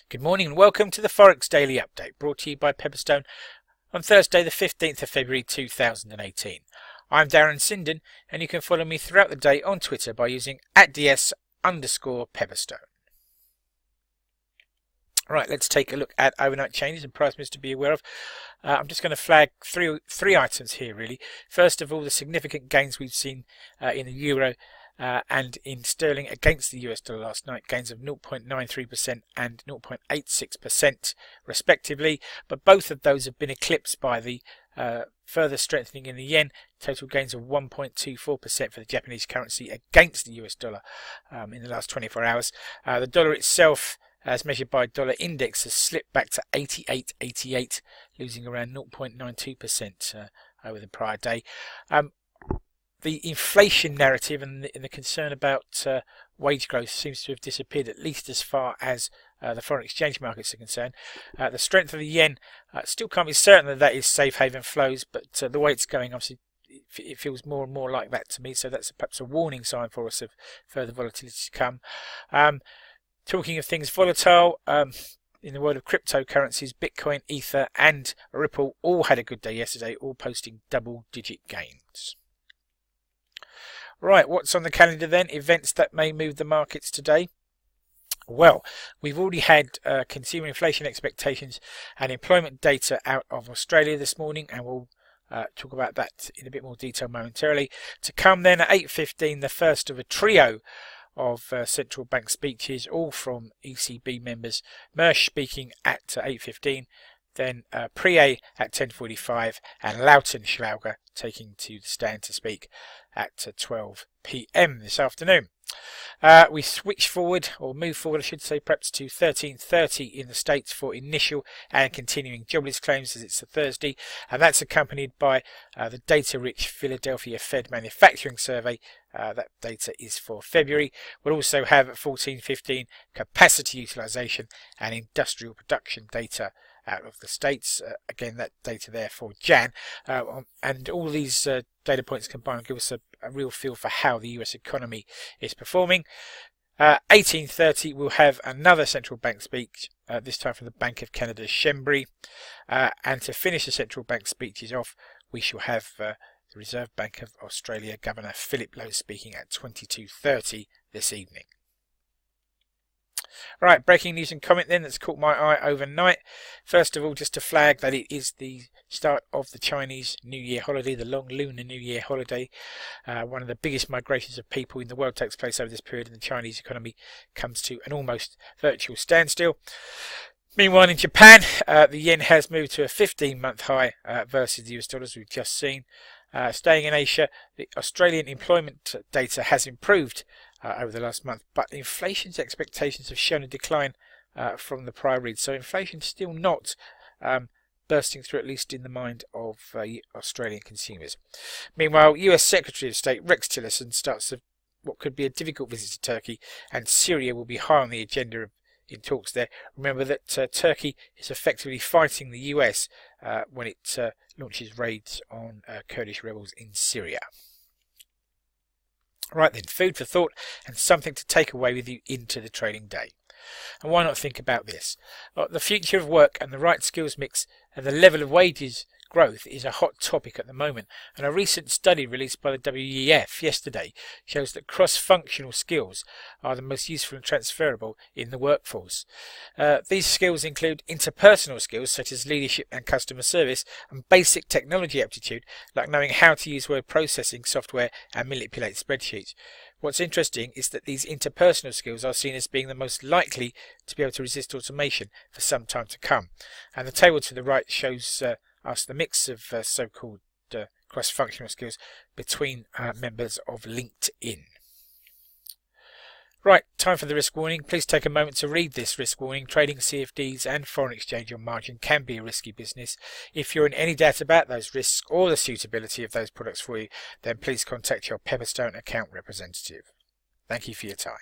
Good morning and welcome to the Forex Daily Update, brought to you by Pepperstone on Thursday the 15th of February 2018. I'm Darren Sinden and you can follow me throughout the day on Twitter by using @ds_Pepperstone. Right, let's take a look at overnight changes and price moves to be aware of. I'm just going to flag three items here really. First of all, the significant gains we've seen in the euro and in sterling against the US dollar last night, gains of 0.93% and 0.86% respectively, but both of those have been eclipsed by the further strengthening in the yen. Total gains of 1.24% for the Japanese currency against the US dollar in the last 24 hours. The dollar itself, as measured by dollar index, has slipped back to 88.88, losing around 0.92% over the prior day. The inflation narrative and the concern about wage growth seems to have disappeared, at least as far as the foreign exchange markets are concerned. The strength of the yen, still can't be certain that is safe haven flows, but the way it's going, obviously, it feels more and more like that to me. So that's perhaps a warning sign for us of further volatility to come. Talking of things volatile, in the world of cryptocurrencies, Bitcoin, Ether and Ripple all had a good day yesterday, all posting double-digit gains. Right, what's on the calendar then? Events that may move the markets today. Well, we've already had consumer inflation expectations and employment data out of Australia this morning, and we'll talk about that in a bit more detail momentarily. To come then at 8:15, the first of a trio of central bank speeches, all from ECB members. Mersch speaking at 8:15, then Prié at 10:45, and Lautenschlager taking to the stand to speak at 12 p.m. this afternoon. We switch forward, or move forward I should say, perhaps to 13:30 in the States for initial and continuing jobless claims, as it's a Thursday, and that's accompanied by the data-rich Philadelphia Fed manufacturing survey. That data is for February. We'll also have at 14:15 capacity utilization and industrial production data out of the States. Again, that data there for Jan. And all these data points combined give us a real feel for how the US economy is performing. 18:30 we'll have another central bank speech, this time from the Bank of Canada's Schembri. And to finish the central bank speeches off, we shall have the Reserve Bank of Australia Governor Philip Lowe speaking at 22:30 this evening. Right, breaking news and comment then that's caught my eye overnight. First of all, just to flag that it is the start of the Chinese New Year holiday, the long Lunar New Year holiday. One of the biggest migrations of people in the world takes place over this period, and the Chinese economy comes to an almost virtual standstill. Meanwhile, in Japan, the yen has moved to a 15-month high versus the US dollars we've just seen. Staying in Asia, the Australian employment data has improved over the last month, but inflation's expectations have shown a decline from the prior read. So inflation still not bursting through, at least in the mind of Australian consumers. Meanwhile, US Secretary of State Rex Tillerson starts what could be a difficult visit to Turkey, and Syria will be high on the agenda in talks there. Remember that Turkey is effectively fighting the US when it launches raids on Kurdish rebels in Syria. Right then, food for thought and something to take away with you into the trading day. And why not think about this? Well, the future of work and the right skills mix and the level of wages growth is a hot topic at the moment, and a recent study released by the WEF yesterday shows that cross-functional skills are the most useful and transferable in the workforce. These skills include interpersonal skills such as leadership and customer service, and basic technology aptitude like knowing how to use word processing software and manipulate spreadsheets. What's interesting is that these interpersonal skills are seen as being the most likely to be able to resist automation for some time to come, and the table to the right shows us the mix of so-called cross-functional skills between members of LinkedIn. Right, time for the risk warning. Please take a moment to read this risk warning. Trading CFDs and foreign exchange on margin can be a risky business. If you're in any doubt about those risks or the suitability of those products for you, then please contact your Pepperstone account representative. Thank you for your time.